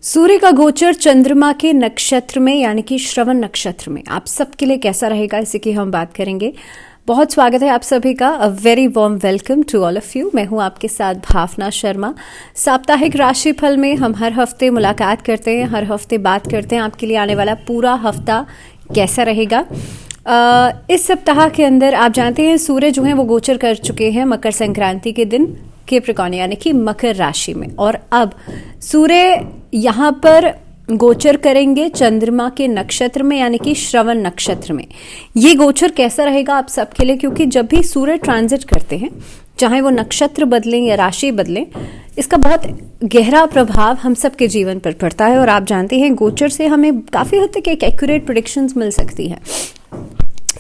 सूर्य का गोचर चंद्रमा के नक्षत्र में यानी कि श्रवण नक्षत्र में आप सबके लिए कैसा रहेगा, इसी की हम बात करेंगे। बहुत स्वागत है आप सभी का। A very warm welcome to all of you. मैं हूं आपके साथ भावना शर्मा। साप्ताहिक राशिफल में हम हर हफ्ते मुलाकात करते हैं, हर हफ्ते बात करते हैं आपके लिए आने वाला पूरा हफ्ता कैसा रहेगा। इस सप्ताह के अंदर आप जानते हैं सूर्य जो है वो गोचर कर चुके हैं मकर संक्रांति के दिन कैप्रिकॉर्न यानी कि मकर राशि में, और अब सूर्य यहाँ पर गोचर करेंगे चंद्रमा के नक्षत्र में यानी कि श्रवण नक्षत्र में। ये गोचर कैसा रहेगा आप सबके लिए, क्योंकि जब भी सूर्य ट्रांजिट करते हैं, चाहे वो नक्षत्र बदलें या राशि बदलें, इसका बहुत गहरा प्रभाव हम सबके जीवन पर पड़ता है। और आप जानते हैं गोचर से हमें काफ़ी हद तक एक एक्यूरेट प्रेडिक्शंस मिल सकती है।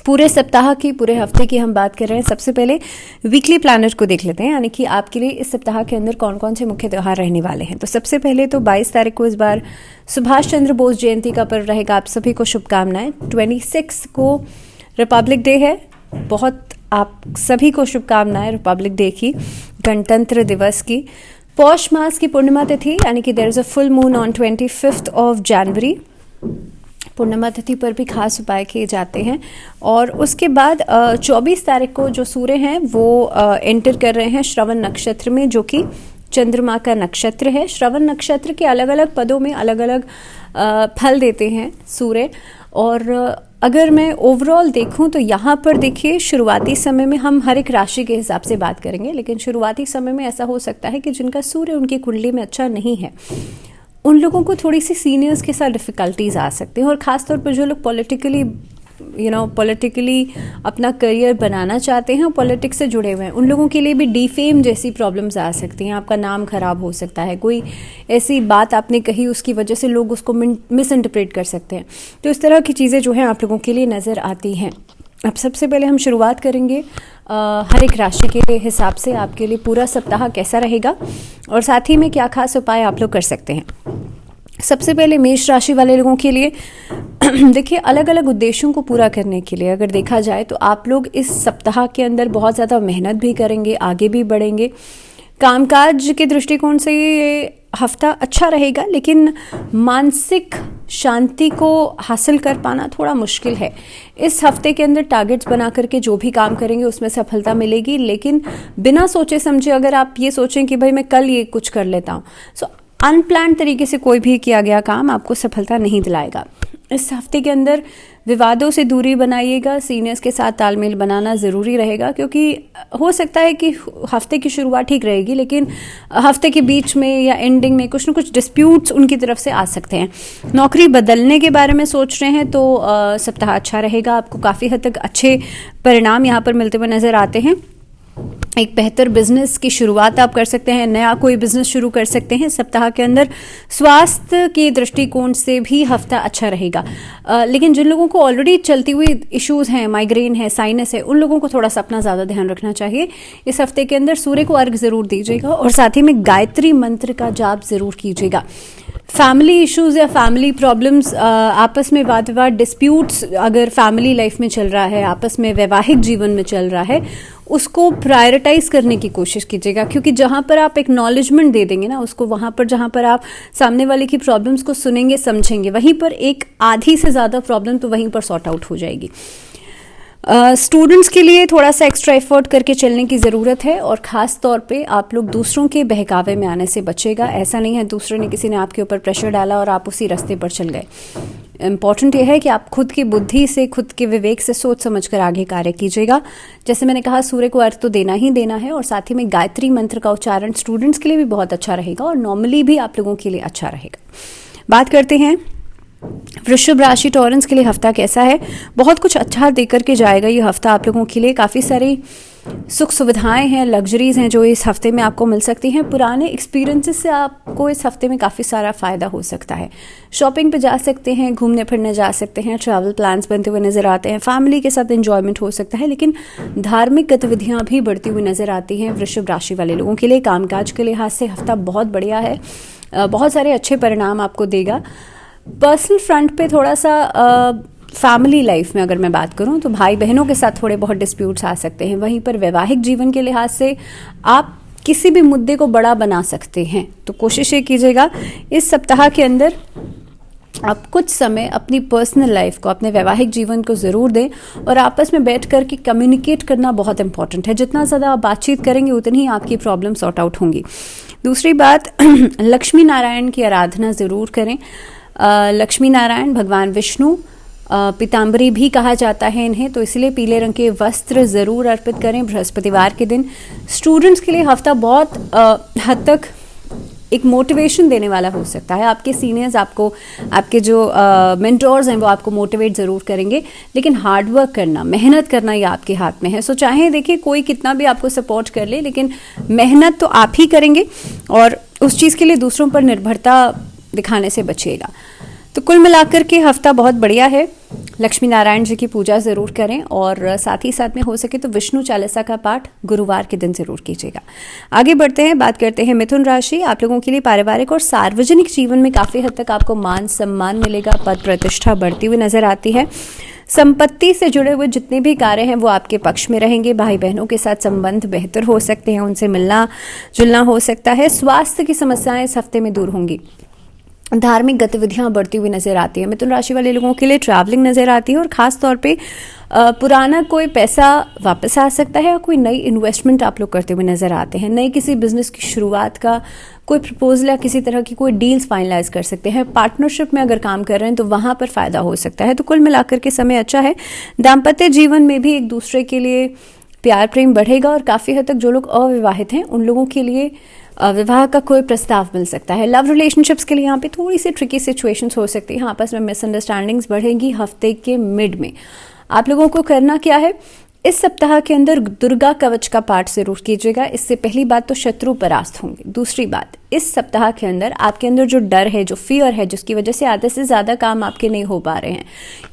पूरे सप्ताह की, पूरे हफ्ते की हम बात कर रहे हैं। सबसे पहले वीकली प्लानर को देख लेते हैं, यानी कि आपके लिए इस सप्ताह के अंदर कौन कौन से मुख्य त्यौहार रहने वाले हैं। तो सबसे पहले तो 22 तारीख को इस बार सुभाष चंद्र बोस जयंती का पर्व रहेगा। आप सभी को शुभकामनाएं। 26 को रिपब्लिक डे है। बहुत आप सभी को शुभकामनाएं रिपब्लिक डे की, गणतंत्र दिवस की। पौष मास की पूर्णिमा तिथि यानी कि there is a full moon on 25 of January. पूर्णिमा तिथि पर भी खास उपाय किए जाते हैं। और उसके बाद 24 तारीख को जो सूर्य हैं वो एंटर कर रहे हैं श्रवण नक्षत्र में, जो कि चंद्रमा का नक्षत्र है। श्रवण नक्षत्र के अलग अलग पदों में अलग अलग फल देते हैं सूर्य। और अगर मैं ओवरऑल देखूं तो यहाँ पर देखिए, शुरुआती समय में हम हर एक राशि के हिसाब से बात करेंगे, लेकिन शुरुआती समय में ऐसा हो सकता है कि जिनका सूर्य उनकी कुंडली में अच्छा नहीं है, उन लोगों को थोड़ी सी सीनियर्स के साथ डिफ़िकल्टीज आ सकते हैं। और ख़ासतौर पर जो लोग पॉलिटिकली अपना करियर बनाना चाहते हैं और पॉलिटिक्स से जुड़े हुए हैं, उन लोगों के लिए भी डिफेम जैसी प्रॉब्लम्स आ सकती हैं। आपका नाम खराब हो सकता है, कोई ऐसी बात आपने कही उसकी वजह से लोग उसको मिस इंटरप्रेट कर सकते हैं। तो इस तरह की चीज़ें जो हैं आप लोगों के लिए नज़र आती हैं। अब सबसे पहले हम शुरुआत करेंगे हर एक राशि के हिसाब से आपके लिए पूरा सप्ताह कैसा रहेगा और साथ ही में क्या खास उपाय आप लोग कर सकते हैं। सबसे पहले मेष राशि वाले लोगों के लिए देखिए, अलग अलग उद्देश्यों को पूरा करने के लिए अगर देखा जाए तो आप लोग इस सप्ताह के अंदर बहुत ज़्यादा मेहनत भी करेंगे, आगे भी बढ़ेंगे। कामकाज के दृष्टिकोण से ये हफ्ता अच्छा रहेगा, लेकिन मानसिक शांति को हासिल कर पाना थोड़ा मुश्किल है। इस हफ्ते के अंदर टारगेट्स बना करके जो भी काम करेंगे उसमें सफलता मिलेगी, लेकिन बिना सोचे समझे अगर आप ये सोचें कि भाई मैं कल ये कुछ कर लेता हूँ, सो अनप्लान्ड तरीके से कोई भी किया गया काम आपको सफलता नहीं दिलाएगा। इस हफ्ते के अंदर विवादों से दूरी बनाइएगा। सीनियर्स के साथ तालमेल बनाना ज़रूरी रहेगा, क्योंकि हो सकता है कि हफ्ते की शुरुआत ठीक रहेगी, लेकिन हफ्ते के बीच में या एंडिंग में कुछ न कुछ डिस्प्यूट्स उनकी तरफ से आ सकते हैं। नौकरी बदलने के बारे में सोच रहे हैं तो सप्ताह अच्छा रहेगा। आपको काफ़ी हद तक अच्छे परिणाम यहाँ पर मिलते हुए नज़र आते हैं। एक बेहतर बिजनेस की शुरुआत आप कर सकते हैं, नया कोई बिजनेस शुरू कर सकते हैं सप्ताह के अंदर। स्वास्थ्य के दृष्टिकोण से भी हफ्ता अच्छा रहेगा, लेकिन जिन लोगों को ऑलरेडी चलती हुई इश्यूज हैं, माइग्रेन है, साइनस है, उन लोगों को थोड़ा सा अपना ज़्यादा ध्यान रखना चाहिए। इस हफ्ते के अंदर सूर्य को अर्घ ज़रूर दीजिएगा और साथ ही में गायत्री मंत्र का जाप ज़रूर कीजिएगा। फैमिली इश्यूज या फैमिली प्रॉब्लम्स, आपस में वाद विवाद, डिस्प्यूट्स अगर फैमिली लाइफ में चल रहा है, आपस में वैवाहिक जीवन में चल रहा है, उसको प्रायोरिटाइज करने की कोशिश कीजिएगा। क्योंकि जहाँ पर आप एक्नॉलेजमेंट दे देंगे ना उसको, वहाँ पर जहाँ पर आप सामने वाले की प्रॉब्लम्स को सुनेंगे, समझेंगे, वहीं पर एक आधी से ज़्यादा प्रॉब्लम तो वहीं पर सॉर्ट आउट हो जाएगी। स्टूडेंट्स के लिए थोड़ा सा एक्स्ट्रा एफर्ट करके चलने की ज़रूरत है, और ख़ास तौर पे आप लोग दूसरों के बहकावे में आने से बचेगा। ऐसा नहीं है दूसरे ने, किसी ने आपके ऊपर प्रेशर डाला और आप उसी रास्ते पर चल गए। इम्पॉर्टेंट यह है कि आप खुद की बुद्धि से, खुद के विवेक से सोच समझकर आगे कार्य कीजिएगा। जैसे मैंने कहा, सूर्य को अर्थ तो देना ही देना है, और साथ ही में गायत्री मंत्र का उच्चारण स्टूडेंट्स के लिए भी बहुत अच्छा रहेगा और नॉर्मली भी आप लोगों के लिए अच्छा रहेगा। बात करते हैं वृषभ राशि टॉरेंस के लिए हफ्ता कैसा है। बहुत कुछ अच्छा देकर के जाएगा ये हफ्ता आप लोगों के लिए। काफ़ी सारी सुख सुविधाएं हैं, लग्जरीज हैं जो इस हफ्ते में आपको मिल सकती हैं। पुराने एक्सपीरियंसेस से आपको इस हफ्ते में काफ़ी सारा फ़ायदा हो सकता है। शॉपिंग पे जा सकते हैं, घूमने फिरने जा सकते हैं, ट्रैवल प्लान्स बनते हुए नज़र आते हैं, फैमिली के साथ एंजॉयमेंट हो सकता है, लेकिन धार्मिक गतिविधियाँ भी बढ़ती हुई नज़र आती हैं वृषभ राशि वाले लोगों के लिए। कामकाज के लिहाज से हफ्ता बहुत बढ़िया है, बहुत सारे अच्छे परिणाम आपको देगा। पर्सनल फ्रंट पे थोड़ा सा फैमिली लाइफ में अगर मैं बात करूं तो भाई बहनों के साथ थोड़े बहुत डिस्प्यूट्स आ सकते हैं। वहीं पर वैवाहिक जीवन के लिहाज से आप किसी भी मुद्दे को बड़ा बना सकते हैं। तो कोशिश ये कीजिएगा इस सप्ताह के अंदर आप कुछ समय अपनी पर्सनल लाइफ को, अपने वैवाहिक जीवन को ज़रूर दें और आपस में बैठ कर के कम्युनिकेट करना बहुत इंपॉर्टेंट है। जितना ज़्यादा आप बातचीत करेंगे उतनी ही आपकी प्रॉब्लम सॉर्ट आउट होंगी। दूसरी बात, लक्ष्मी नारायण की आराधना ज़रूर करें। लक्ष्मी नारायण भगवान विष्णु, पीताम्बरी भी कहा जाता है इन्हें, तो इसलिए पीले रंग के वस्त्र ज़रूर अर्पित करें बृहस्पतिवार के दिन। स्टूडेंट्स के लिए हफ्ता बहुत हद तक एक मोटिवेशन देने वाला हो सकता है। आपके सीनियर्स आपको, आपके जो मेंटोर्स हैं वो आपको मोटिवेट ज़रूर करेंगे, लेकिन हार्डवर्क करना, मेहनत करना ये आपके हाथ में है। सो चाहे देखिए कोई कितना भी आपको सपोर्ट कर ले, लेकिन मेहनत तो आप ही करेंगे और उस चीज़ के लिए दूसरों पर निर्भरता दिखाने से बचिएगा। तो कुल मिलाकर के हफ्ता बहुत बढ़िया है। लक्ष्मी नारायण जी की पूजा ज़रूर करें और साथ ही साथ में हो सके तो विष्णु चालीसा का पाठ गुरुवार के दिन ज़रूर कीजिएगा। आगे बढ़ते हैं, बात करते हैं मिथुन राशि। आप लोगों के लिए पारिवारिक और सार्वजनिक जीवन में काफ़ी हद तक आपको मान सम्मान मिलेगा, पद प्रतिष्ठा बढ़ती हुई नजर आती है। संपत्ति से जुड़े हुए जितने भी कार्य हैं वो आपके पक्ष में रहेंगे। भाई बहनों के साथ संबंध बेहतर हो सकते हैं, उनसे मिलना जुलना हो सकता है। स्वास्थ्य की समस्याएं इस हफ्ते में दूर होंगी। धार्मिक गतिविधियां बढ़ती हुई नजर आती है। मिथुन राशि वाले लोगों के लिए ट्रैवलिंग नजर आती है और खास तौर पे पुराना कोई पैसा वापस आ सकता है या कोई नई इन्वेस्टमेंट आप लोग करते हुए नजर आते हैं। नई किसी बिजनेस की शुरुआत का कोई प्रपोजल या किसी तरह की कोई डील्स फाइनलाइज कर सकते हैं। पार्टनरशिप में अगर काम कर रहे हैं तो वहां पर फायदा हो सकता है। तो कुल मिलाकर के समय अच्छा है। दाम्पत्य जीवन में भी एक दूसरे के लिए प्यार प्रेम बढ़ेगा और काफी हद तक जो लोग अविवाहित हैं उन लोगों के लिए विवाह का कोई प्रस्ताव मिल सकता है। लव रिलेशनशिप्स के लिए यहाँ पे थोड़ी सी ट्रिकी सिचुएशंस हो सकती है, आपस में मिसअंडरस्टैंडिंग्स बढ़ेंगी हफ्ते के मिड में। आप लोगों को करना क्या है, इस सप्ताह के अंदर दुर्गा कवच का पाठ जरूर कीजिएगा। इससे पहली बात तो शत्रु परास्त होंगे। दूसरी बात, इस सप्ताह के अंदर आपके अंदर जो डर है, जो फियर है, जिसकी वजह से आधे से ज्यादा काम आपके नहीं हो पा रहे हैं,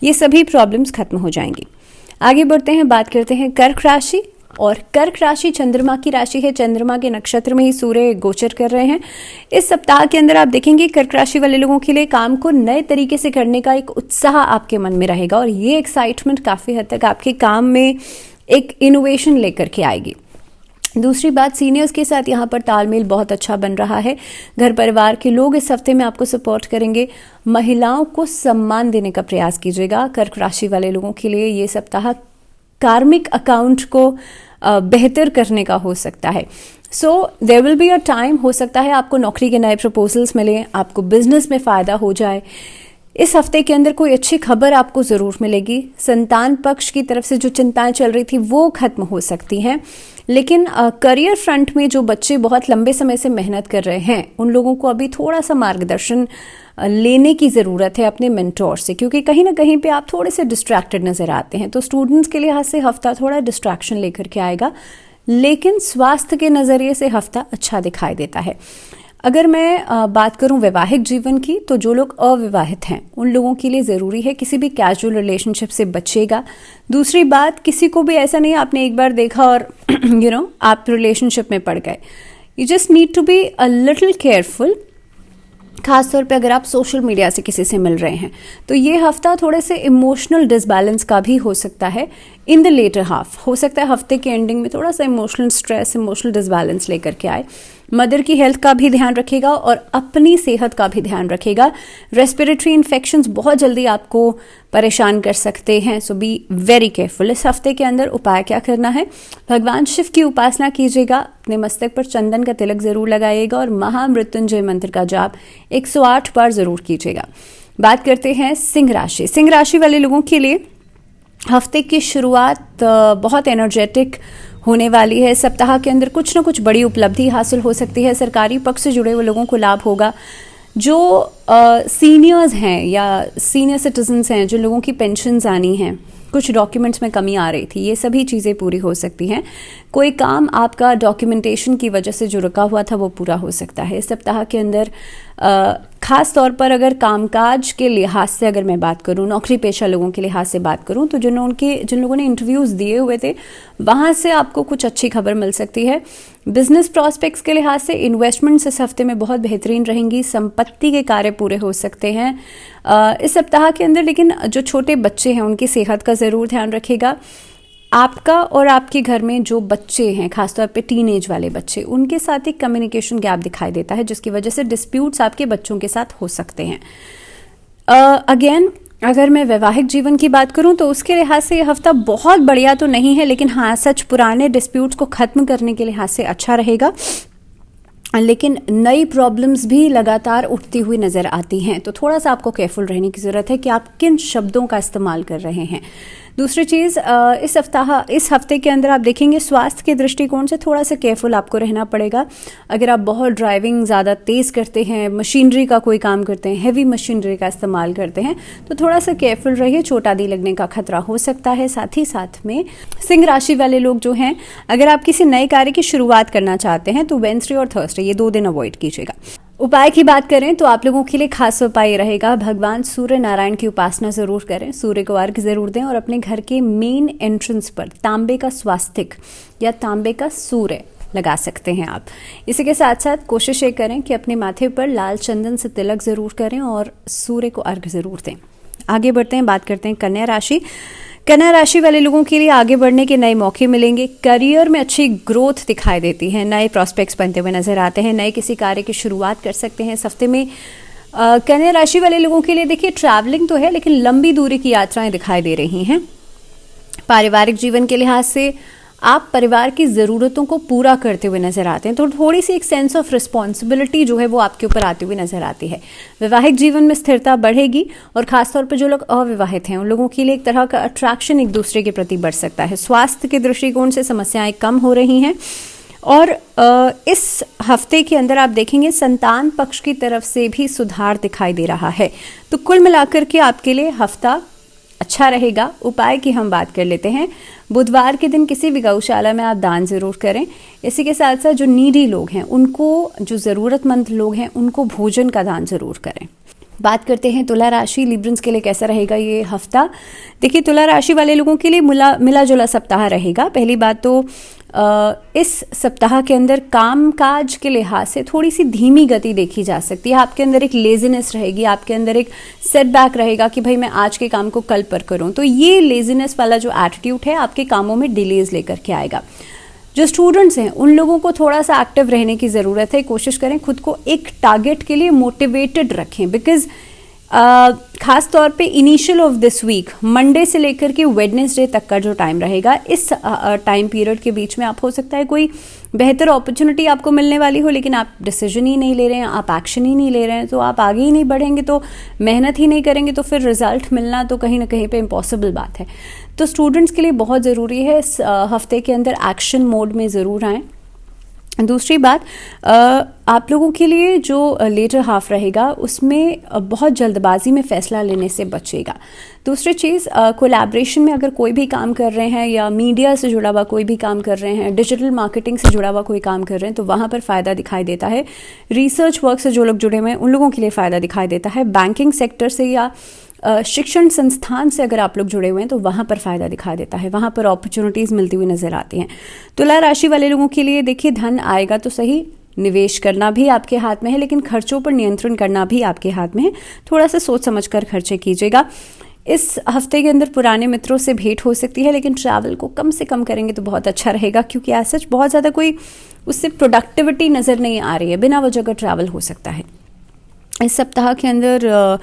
ये सभी प्रॉब्लम्स खत्म हो जाएंगी। आगे बढ़ते हैं, बात करते हैं कर्क राशि। और कर्क राशि चंद्रमा की राशि है। चंद्रमा के नक्षत्र में ही सूर्य गोचर कर रहे हैं। इस सप्ताह के अंदर आप देखेंगे कर्क राशि वाले लोगों के लिए काम को नए तरीके से करने का एक उत्साह आपके मन में रहेगा और ये एक्साइटमेंट काफी हद तक आपके काम में एक इनोवेशन लेकर के आएगी। दूसरी बात, सीनियर्स के साथ यहाँ पर तालमेल बहुत अच्छा बन रहा है। घर परिवार के लोग इस हफ्ते में आपको सपोर्ट करेंगे। महिलाओं को सम्मान देने का प्रयास कीजिएगा। कर्क राशि वाले लोगों के लिए ये सप्ताह कार्मिक अकाउंट को बेहतर करने का हो सकता है। So there will be a time, हो सकता है आपको नौकरी के नए प्रपोजल्स मिले, आपको बिजनेस में फायदा हो जाए। इस हफ्ते के अंदर कोई अच्छी खबर आपको जरूर मिलेगी। संतान पक्ष की तरफ से जो चिंताएं चल रही थी वो खत्म हो सकती हैं। लेकिन करियर फ्रंट में जो बच्चे बहुत लंबे समय से मेहनत कर रहे हैं उन लोगों को अभी थोड़ा सा मार्गदर्शन लेने की ज़रूरत है अपने मेंटोर से, क्योंकि कहीं ना कहीं पे आप थोड़े से डिस्ट्रैक्टेड नज़र आते हैं। तो स्टूडेंट्स के लिहाज से हफ्ता थोड़ा डिस्ट्रैक्शन लेकर के आएगा, लेकिन स्वास्थ्य के नज़रिए से हफ्ता अच्छा दिखाई देता है। अगर मैं बात करूं वैवाहिक जीवन की, तो जो लोग अविवाहित हैं उन लोगों के लिए ज़रूरी है किसी भी कैजुअल रिलेशनशिप से बचेगा। दूसरी बात, किसी को भी ऐसा नहीं आपने एक बार देखा और आप रिलेशनशिप में पड़ गए। You just need to be a little careful. खासतौर पे अगर आप सोशल मीडिया से किसी से मिल रहे हैं तो ये हफ्ता थोड़े से इमोशनल डिसबैलेंस का भी हो सकता है। इन द लेटर हाफ हो सकता है हफ्ते के एंडिंग में थोड़ा सा इमोशनल स्ट्रेस, इमोशनल डिसबैलेंस लेकर के आए। मदर की हेल्थ का भी ध्यान रखेगा और अपनी सेहत का भी ध्यान रखेगा। रेस्पिरेटरी इन्फेक्शंस बहुत जल्दी आपको परेशान कर सकते हैं, सो बी वेरी केयरफुल। इस हफ्ते के अंदर उपाय क्या करना है, भगवान शिव की उपासना कीजिएगा। अपने मस्तक पर चंदन का तिलक जरूर लगाइएगा और महामृत्युंजय मंत्र का जाप 108 बार जरूर कीजिएगा। बात करते हैं सिंह राशि। सिंह राशि वाले लोगों के लिए हफ्ते की शुरुआत बहुत एनर्जेटिक होने वाली है। सप्ताह के अंदर कुछ ना कुछ बड़ी उपलब्धि हासिल हो सकती है। सरकारी पक्ष से जुड़े हुए लोगों को लाभ होगा। जो सीनियर्स हैं या सीनियर सिटीजन्स हैं, जिन लोगों की पेंशन्स आनी हैं, कुछ डॉक्यूमेंट्स में कमी आ रही थी, ये सभी चीज़ें पूरी हो सकती हैं। कोई काम आपका डॉक्यूमेंटेशन की वजह से जो रुका हुआ था वो पूरा हो सकता है। इस सप्ताह के अंदर खास तौर पर अगर कामकाज के लिहाज से अगर मैं बात करूं, नौकरी पेशा लोगों के लिहाज से बात करूं, तो जिन लोगों ने इंटरव्यूज़ दिए हुए थे वहाँ से आपको कुछ अच्छी खबर मिल सकती है। बिजनेस प्रॉस्पेक्ट्स के लिहाज से इन्वेस्टमेंट्स इस हफ्ते में बहुत बेहतरीन रहेंगी। संपत्ति के कार्य पूरे हो सकते हैं इस सप्ताह के अंदर। लेकिन जो छोटे बच्चे हैं उनकी सेहत का ज़रूर ध्यान रखिएगा। आपका और आपके घर में जो बच्चे हैं, खासतौर पे टीनेज वाले बच्चे, उनके साथ एक कम्युनिकेशन गैप दिखाई देता है, जिसकी वजह से डिस्प्यूट्स आपके बच्चों के साथ हो सकते हैं। अगेन अगर मैं वैवाहिक जीवन की बात करूं तो उसके लिहाज से यह हफ्ता बहुत बढ़िया तो नहीं है, लेकिन हाँ सच पुराने डिस्प्यूट्स को ख़त्म करने के लिहाज से अच्छा रहेगा, लेकिन नई प्रॉब्लम्स भी लगातार उठती हुई नज़र आती हैं। तो थोड़ा सा आपको केयरफुल रहने की ज़रूरत है कि आप किन शब्दों का इस्तेमाल कर रहे हैं। दूसरी चीज़, इस हफ्ते के अंदर आप देखेंगे स्वास्थ्य के दृष्टिकोण से थोड़ा सा केयरफुल आपको रहना पड़ेगा। अगर आप बहुत ड्राइविंग ज़्यादा तेज़ करते हैं, मशीनरी का कोई काम करते हैं, हैवी मशीनरी का इस्तेमाल करते हैं, तो थोड़ा सा केयरफुल रहिए, चोट आदि लगने का खतरा हो सकता है। साथ ही साथ में सिंह राशि वाले लोग जो हैं, अगर आप किसी नए कार्य की शुरुआत करना चाहते हैं तो वेडनेसडे और थर्सडे ये 2 दिन अवॉइड कीजिएगा। उपाय की बात करें तो आप लोगों के लिए खास उपाय रहेगा, भगवान सूर्य नारायण की उपासना जरूर करें, सूर्य को अर्घ्य जरूर दें और अपने घर के मेन एंट्रेंस पर तांबे का स्वास्तिक या तांबे का सूर्य लगा सकते हैं आप। इसी के साथ साथ कोशिश ये करें कि अपने माथे पर लाल चंदन से तिलक जरूर करें और सूर्य को अर्घ्य जरूर दें। आगे बढ़ते हैं, बात करते हैं कन्या राशि। कन्या राशि वाले लोगों के लिए आगे बढ़ने के नए मौके मिलेंगे, करियर में अच्छी ग्रोथ दिखाई देती है, नए प्रॉस्पेक्ट्स बनते हुए नजर आते हैं, नए किसी कार्य की शुरुआत कर सकते हैं इस हफ्ते में। कन्या राशि वाले लोगों के लिए देखिए ट्रैवलिंग तो है, लेकिन लंबी दूरी की यात्राएं दिखाई दे रही हैं। पारिवारिक जीवन के लिहाज से आप परिवार की ज़रूरतों को पूरा करते हुए नजर आते हैं, तो थोड़ी सी एक सेंस ऑफ रिस्पॉन्सिबिलिटी जो है वो आपके ऊपर आती हुई नजर आती है। वैवाहिक जीवन में स्थिरता बढ़ेगी और खासतौर पर जो लोग अविवाहित हैं उन लोगों के लिए एक तरह का अट्रैक्शन एक दूसरे के प्रति बढ़ सकता है। स्वास्थ्य के दृष्टिकोण से समस्याएं कम हो रही हैं और इस हफ्ते के अंदर आप देखेंगे संतान पक्ष की तरफ से भी सुधार दिखाई दे रहा है। तो कुल मिलाकर के आपके लिए हफ्ता अच्छा रहेगा। उपाय की हम बात कर लेते हैं। बुधवार के दिन किसी भी गौशाला में आप दान जरूर करें। इसी के साथ साथ जो नीडी लोग हैं उनको, जो ज़रूरतमंद लोग हैं उनको भोजन का दान जरूर करें। बात करते हैं तुला राशि, लिब्रंस के लिए कैसा रहेगा ये हफ्ता। देखिए तुला राशि वाले लोगों के लिए मिला जुला सप्ताह रहेगा। पहली बात तो इस सप्ताह के अंदर कामकाज के लिहाज से थोड़ी सी धीमी गति देखी जा सकती है। आपके अंदर एक लेजीनेस रहेगी, आपके अंदर एक सेटबैक रहेगा कि भाई मैं आज के काम को कल पर करूं। तो ये लेजीनेस वाला जो एटीट्यूड है आपके कामों में डिलेज लेकर के आएगा। जो स्टूडेंट्स हैं उन लोगों को थोड़ा सा एक्टिव रहने की ज़रूरत है। कोशिश करें खुद को एक टारगेट के लिए मोटिवेटेड रखें, बिकॉज खास तौर पे initial of this week Monday से लेकर के वेडनेसडे तक का जो टाइम रहेगा, इस टाइम पीरियड के बीच में आप हो सकता है कोई बेहतर अपॉर्चुनिटी आपको मिलने वाली हो, लेकिन आप डिसीजन ही नहीं ले रहे हैं, आप एक्शन ही नहीं ले रहे हैं, तो आप आगे ही नहीं बढ़ेंगे, तो मेहनत ही नहीं करेंगे, तो फिर रिजल्ट मिलना तो कहीं ना कहीं पे इम्पॉसिबल बात है। तो स्टूडेंट्स के लिए बहुत ज़रूरी है इस हफ्ते के अंदर एक्शन मोड में ज़रूर आएँ। दूसरी बात, आप लोगों के लिए जो लेटर हाफ रहेगा उसमें बहुत जल्दबाजी में फैसला लेने से बचेगा। दूसरी चीज़, कोलैबोरेशन में अगर कोई भी काम कर रहे हैं या मीडिया से जुड़ा हुआ कोई भी काम कर रहे हैं, डिजिटल मार्केटिंग से जुड़ा हुआ कोई काम कर रहे हैं, तो वहाँ पर फ़ायदा दिखाई देता है। रिसर्च वर्क से जो लोग जुड़े हुए हैं उन लोगों के लिए फ़ायदा दिखाई देता है। बैंकिंग सेक्टर से या शिक्षण संस्थान से अगर आप लोग जुड़े हुए हैं तो वहाँ पर फ़ायदा दिखा देता है, वहाँ पर अपॉर्चुनिटीज़ मिलती हुई नज़र आती हैं। तुला राशि वाले लोगों के लिए देखिए धन आएगा तो सही, निवेश करना भी आपके हाथ में है, लेकिन खर्चों पर नियंत्रण करना भी आपके हाथ में है। थोड़ा सा सोच समझ कर खर्चे कीजिएगा। इस हफ्ते के अंदर पुराने मित्रों से भेंट हो सकती है, लेकिन ट्रैवल को कम से कम करेंगे तो बहुत अच्छा रहेगा, क्योंकि आज सच बहुत ज़्यादा कोई उससे प्रोडक्टिविटी नज़र नहीं आ रही है, बिना वजह का ट्रैवल हो सकता है। इस सप्ताह के अंदर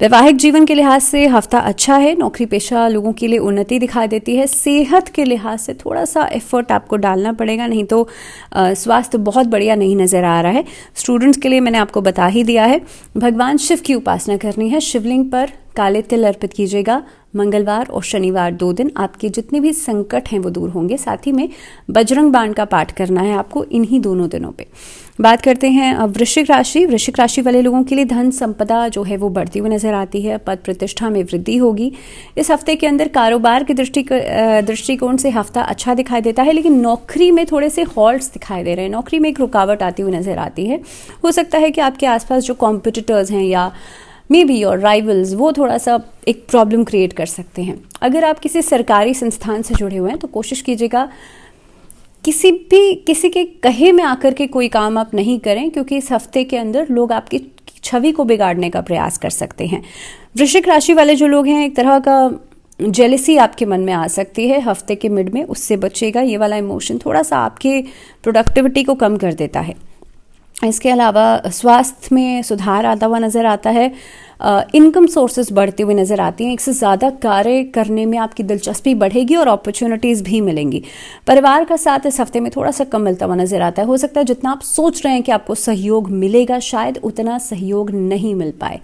वैवाहिक जीवन के लिहाज से हफ्ता अच्छा है। नौकरी पेशा लोगों के लिए उन्नति दिखाई देती है। सेहत के लिहाज से थोड़ा सा एफर्ट आपको डालना पड़ेगा, नहीं तो स्वास्थ्य बहुत बढ़िया नहीं नज़र आ रहा है। स्टूडेंट्स के लिए मैंने आपको बता ही दिया है। भगवान शिव की उपासना करनी है, शिवलिंग पर काले तिल अर्पित कीजिएगा। मंगलवार और शनिवार 2 दिन आपके जितने भी संकट हैं वो दूर होंगे। साथ ही में बजरंग बाण का पाठ करना है आपको इन्हीं दोनों दिनों पे। बात करते हैं अब वृश्चिक राशि। वृश्चिक राशि वाले लोगों के लिए धन संपदा जो है वो बढ़ती हुई नजर आती है। पद प्रतिष्ठा में वृद्धि होगी। इस हफ्ते के अंदर कारोबार के दृष्टिकोण से हफ्ता अच्छा दिखाई देता है, लेकिन नौकरी में थोड़े से हॉल्ट्स दिखाई दे रहे हैं। नौकरी में एक रुकावट आती हुई नजर आती है। हो सकता है कि आपके आसपास जो कॉम्पिटिटर्स हैं या मे बी योर राइवल्स, वो थोड़ा सा एक प्रॉब्लम क्रिएट कर सकते हैं। अगर आप किसी सरकारी संस्थान से जुड़े हुए हैं तो कोशिश कीजिएगा किसी के कहे में आकर के कोई काम आप नहीं करें, क्योंकि इस हफ्ते के अंदर लोग आपकी छवि को बिगाड़ने का प्रयास कर सकते हैं। वृश्चिक राशि वाले जो लोग हैं एक तरह का जेलिसी आपके मन में आ सकती है हफ्ते के मिड में, उससे बचेगा। ये वाला इमोशन थोड़ा सा आपके प्रोडक्टिविटी को कम कर देता है। इसके अलावा स्वास्थ्य में सुधार आता हुआ नज़र आता है। इनकम सोर्सेज बढ़ती हुई नज़र आती हैं। एक से ज़्यादा कार्य करने में आपकी दिलचस्पी बढ़ेगी और अपॉर्चुनिटीज़ भी मिलेंगी। परिवार का साथ इस हफ्ते में थोड़ा सा कम मिलता हुआ नज़र आता है। हो सकता है जितना आप सोच रहे हैं कि आपको सहयोग मिलेगा, शायद उतना सहयोग नहीं मिल पाए।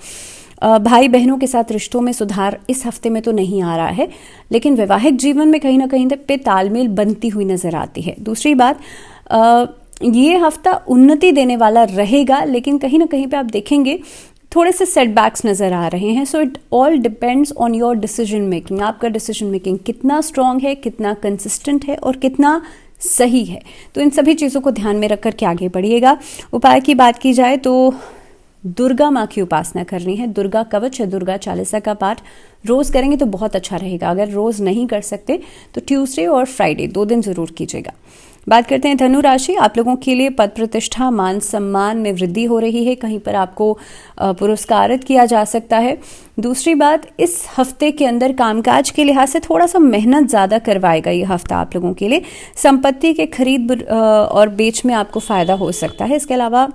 भाई बहनों के साथ रिश्तों में सुधार इस हफ्ते में तो नहीं आ रहा है, लेकिन वैवाहिक जीवन में कहीं ना कहीं पे तालमेल बनती हुई नज़र आती है। दूसरी बात, ये हफ्ता उन्नति देने वाला रहेगा, लेकिन कहीं ना कहीं पे आप देखेंगे थोड़े से सेटबैक्स नज़र आ रहे हैं। So it all depends on your decision making. आपका डिसीजन मेकिंग कितना स्ट्रांग है, कितना कंसिस्टेंट है और कितना सही है। तो इन सभी चीज़ों को ध्यान में रख कर के आगे बढ़िएगा। उपाय की बात की जाए तो दुर्गा माँ की उपासना करनी है। दुर्गा कवच या दुर्गा चालीसा का पाठ रोज़ करेंगे तो बहुत अच्छा रहेगा। अगर रोज़ नहीं कर सकते तो ट्यूसडे और फ्राइडे 2 दिन ज़रूर कीजिएगा। बात करते हैं धनु राशि। आप लोगों के लिए पद प्रतिष्ठा, मान सम्मान में वृद्धि हो रही है। कहीं पर आपको पुरस्कारित किया जा सकता है। दूसरी बात, इस हफ्ते के अंदर कामकाज के लिहाज से थोड़ा सा मेहनत ज़्यादा करवाएगा ये हफ्ता आप लोगों के लिए। संपत्ति के खरीद और बेच में आपको फ़ायदा हो सकता है। इसके अलावा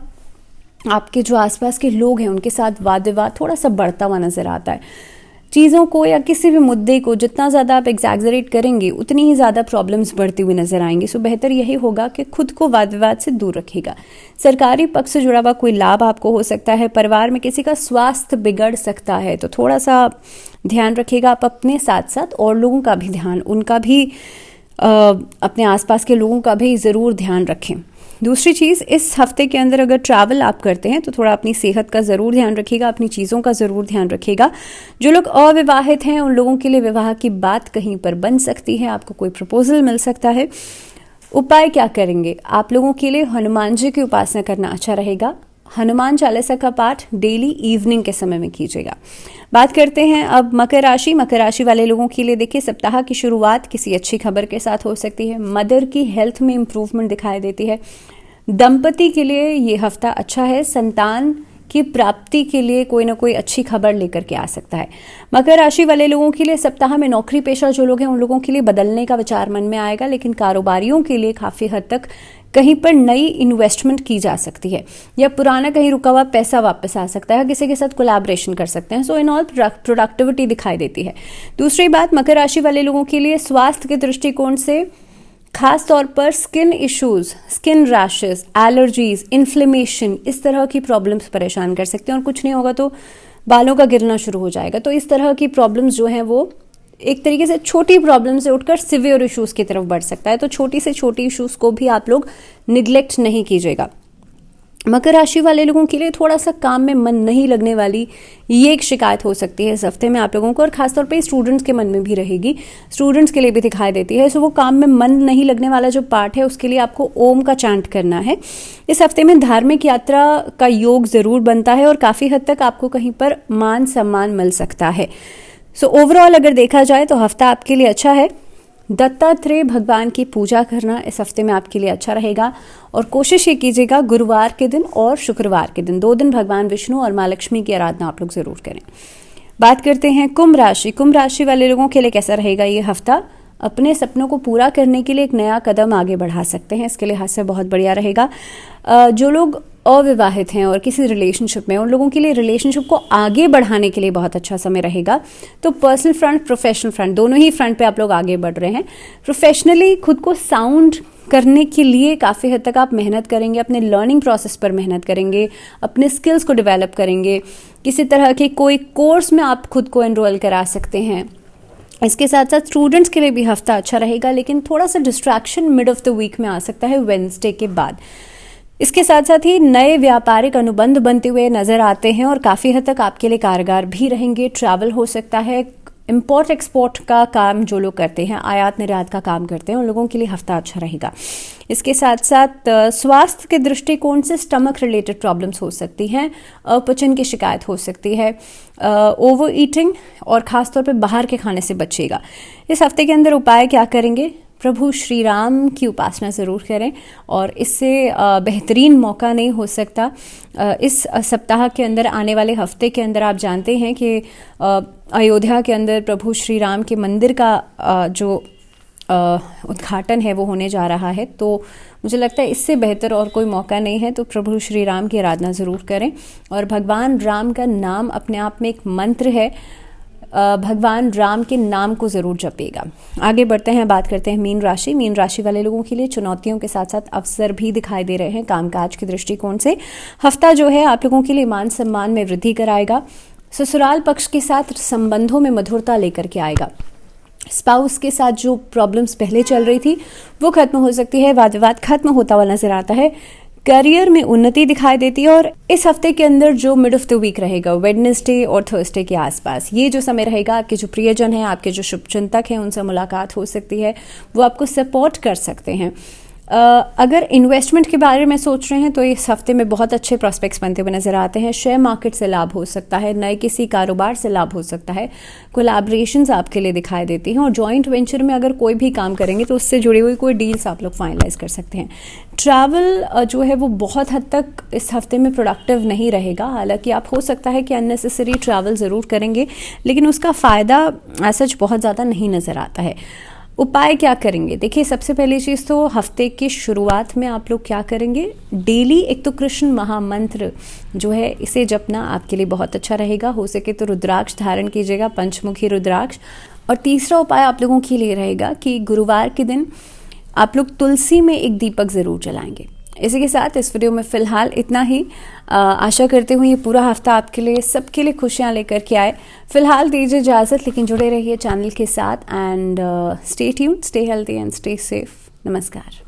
आपके जो आसपास के लोग हैं उनके साथ वाद विवाद थोड़ा सा बढ़ता हुआ नज़र आता है। चीज़ों को या किसी भी मुद्दे को जितना ज़्यादा आप एग्जैगरेट करेंगे उतनी ही ज़्यादा प्रॉब्लम्स बढ़ती हुई नजर आएंगी। सो बेहतर यही होगा कि खुद को वाद विवाद से दूर रखिएगा। सरकारी पक्ष से जुड़ा हुआ कोई लाभ आपको हो सकता है। परिवार में किसी का स्वास्थ्य बिगड़ सकता है, तो थोड़ा सा ध्यान रखिएगा। आप अपने साथ साथ और लोगों का भी ध्यान, उनका भी अपने आसपास के लोगों का भी ज़रूर ध्यान रखें। दूसरी चीज़, इस हफ्ते के अंदर अगर ट्रैवल आप करते हैं तो थोड़ा अपनी सेहत का ज़रूर ध्यान रखिएगा, अपनी चीज़ों का ज़रूर ध्यान रखिएगा। जो लोग अविवाहित हैं उन लोगों के लिए विवाह की बात कहीं पर बन सकती है, आपको कोई प्रपोजल मिल सकता है। उपाय क्या करेंगे? आप लोगों के लिए हनुमान जी की उपासना करना अच्छा रहेगा। हनुमान चालीसा का पाठ डेली इवनिंग के समय में कीजिएगा। बात करते हैं अब मकर राशि। मकर राशि वाले लोगों के लिए देखिए, सप्ताह की शुरुआत किसी अच्छी खबर के साथ हो सकती है। मदर की हेल्थ में इंप्रूवमेंट दिखाई देती है। दंपति के लिए ये हफ्ता अच्छा है। संतान की प्राप्ति के लिए कोई ना कोई अच्छी खबर लेकर के आ सकता है। मकर राशि वाले लोगों के लिए सप्ताह में नौकरी पेशा जो लोग हैं उन लोगों के लिए बदलने का विचार मन में आएगा, लेकिन कारोबारियों के लिए काफ़ी हद तक कहीं पर नई इन्वेस्टमेंट की जा सकती है या पुराना कहीं रुका हुआ पैसा वापस आ सकता है, किसी के साथ कोलैबोरेशन कर सकते हैं। सो इन ऑल प्रोडक्टिविटी दिखाई देती है। दूसरी बात, मकर राशि वाले लोगों के लिए स्वास्थ्य के दृष्टिकोण से खास तौर पर skin issues, skin rashes, allergies, inflammation, इस तरह की प्रॉब्लम्स परेशान कर सकते हैं और कुछ नहीं होगा तो बालों का गिरना शुरू हो जाएगा। तो इस तरह की प्रॉब्लम्स जो हैं वो एक तरीके से छोटी प्रॉब्लम से उठकर सिवियर इश्यूज की तरफ बढ़ सकता है। तो छोटी से छोटी इश्यूज को भी आप लोग निग्लेक्ट नहीं कीजिएगा। मकर राशि वाले लोगों के लिए थोड़ा सा काम में मन नहीं लगने वाली ये एक शिकायत हो सकती है इस हफ्ते में आप लोगों को, और खासतौर पे स्टूडेंट्स के मन में भी रहेगी। स्टूडेंट्स के लिए भी दिखाई देती है। सो वो काम में मन नहीं लगने वाला जो पार्ट है उसके लिए आपको ओम का चांट करना है। इस हफ्ते में धार्मिक यात्रा का योग जरूर बनता है और काफ़ी हद तक आपको कहीं पर मान सम्मान मिल सकता है। सो ओवरऑल अगर देखा जाए तो हफ्ता आपके लिए अच्छा है। दत्तात्रेय भगवान की पूजा करना इस हफ्ते में आपके लिए अच्छा रहेगा और कोशिश ये कीजिएगा गुरुवार के दिन और शुक्रवार के दिन 2 दिन भगवान विष्णु और माँ लक्ष्मी की आराधना आप लोग जरूर करें। बात करते हैं कुंभ राशि। कुंभ राशि वाले लोगों के लिए कैसा रहेगा ये हफ्ता? अपने सपनों को पूरा करने के लिए एक नया कदम आगे बढ़ा सकते हैं, इसके लिहाज से बहुत बढ़िया रहेगा। जो लोग अविवाहित हैं और किसी रिलेशनशिप में, उन लोगों के लिए रिलेशनशिप को आगे बढ़ाने के लिए बहुत अच्छा समय रहेगा। तो पर्सनल फ्रंट, प्रोफेशनल फ्रंट, दोनों ही फ्रंट पे आप लोग आगे बढ़ रहे हैं। प्रोफेशनली खुद को साउंड करने के लिए काफ़ी हद तक आप मेहनत करेंगे, अपने लर्निंग प्रोसेस पर मेहनत करेंगे, अपने स्किल्स को डेवलप करेंगे। किसी तरह के कोई कोर्स में आप खुद को एनरोल करा सकते हैं। इसके साथ साथ स्टूडेंट्स के लिए भी हफ्ता अच्छा रहेगा, लेकिन थोड़ा सा distraction mid of the week में आ सकता है, वेडनेसडे के बाद। इसके साथ साथ ही नए व्यापारिक अनुबंध बनते हुए नजर आते हैं और काफ़ी हद तक आपके लिए कारगर भी रहेंगे। ट्रैवल हो सकता है। इम्पोर्ट एक्सपोर्ट का काम जो लोग करते हैं, आयात निर्यात का काम करते हैं, उन लोगों के लिए हफ्ता अच्छा रहेगा। इसके साथ साथ स्वास्थ्य के दृष्टिकोण से स्टमक रिलेटेड प्रॉब्लम्स हो सकती हैं, अपचन की शिकायत हो सकती है, ओवर ईटिंग और ख़ासतौर पे बाहर के खाने से बचिएगा। इस हफ्ते के अंदर उपाय क्या करेंगे? प्रभु श्री राम की उपासना ज़रूर करें। और इससे बेहतरीन मौका नहीं हो सकता। इस सप्ताह के अंदर, आने वाले हफ्ते के अंदर, आप जानते हैं कि अयोध्या के अंदर प्रभु श्री राम के मंदिर का जो उद्घाटन है वो होने जा रहा है। तो मुझे लगता है इससे बेहतर और कोई मौका नहीं है। तो प्रभु श्री राम की आराधना ज़रूर करें। और भगवान राम का नाम अपने आप में एक मंत्र है। भगवान राम के नाम को ज़रूर जपेगा। आगे बढ़ते हैं, बात करते हैं मीन राशि। मीन राशि वाले लोगों के लिए चुनौतियों के साथ साथ अवसर भी दिखाई दे रहे हैं कामकाज के दृष्टिकोण से। हफ्ता जो है आप लोगों के लिए मान सम्मान में वृद्धि कराएगा। ससुराल पक्ष के साथ संबंधों में मधुरता लेकर के आएगा। स्पाउस के साथ जो प्रॉब्लम्स पहले चल रही थी वो खत्म हो सकती है। वाद विवाद खत्म होता हुआ नजर आता है। करियर में उन्नति दिखाई देती है। और इस हफ्ते के अंदर जो मिड ऑफ द वीक रहेगा, वेडनेसडे और थर्सडे के आसपास, ये जो समय रहेगा, आपके जो प्रियजन हैं, आपके जो शुभचिंतक हैं, उनसे मुलाकात हो सकती है। वो आपको सपोर्ट कर सकते हैं। अगर इन्वेस्टमेंट के बारे में सोच रहे हैं तो इस हफ्ते में बहुत अच्छे प्रॉस्पेक्ट्स बनते हुए नजर आते हैं। शेयर मार्केट से लाभ हो सकता है, नए किसी कारोबार से लाभ हो सकता है, कोलैबोरेशंस आपके लिए दिखाई देती हैं। और जॉइंट वेंचर में अगर कोई भी काम करेंगे तो उससे जुड़ी हुई कोई डील्स आप लोग फाइनलाइज कर सकते हैं। ट्रैवल जो है वो बहुत हद तक इस हफ्ते में प्रोडक्टिव नहीं रहेगा। हालांकि आप हो सकता है कि अननेसेसरी ट्रैवल ज़रूर करेंगे, लेकिन उसका फ़ायदा सच बहुत ज़्यादा नहीं नज़र आता है। उपाय क्या करेंगे? देखिए, सबसे पहली चीज़ तो हफ्ते की शुरुआत में आप लोग क्या करेंगे, डेली एक तो कृष्ण महामंत्र जो है इसे जपना आपके लिए बहुत अच्छा रहेगा। हो सके तो रुद्राक्ष धारण कीजिएगा, पंचमुखी रुद्राक्ष। और तीसरा उपाय आप लोगों के लिए रहेगा कि गुरुवार के दिन आप लोग तुलसी में एक दीपक ज़रूर जलाएंगे। इसी के साथ इस वीडियो में फ़िलहाल इतना ही। आशा करते हुए ये पूरा हफ्ता आपके लिए, सबके लिए खुशियाँ लेकर के आए। फ़िलहाल दीजिए इजाज़त, लेकिन जुड़े रहिए चैनल के साथ। And stay tuned, stay healthy and stay safe. नमस्कार।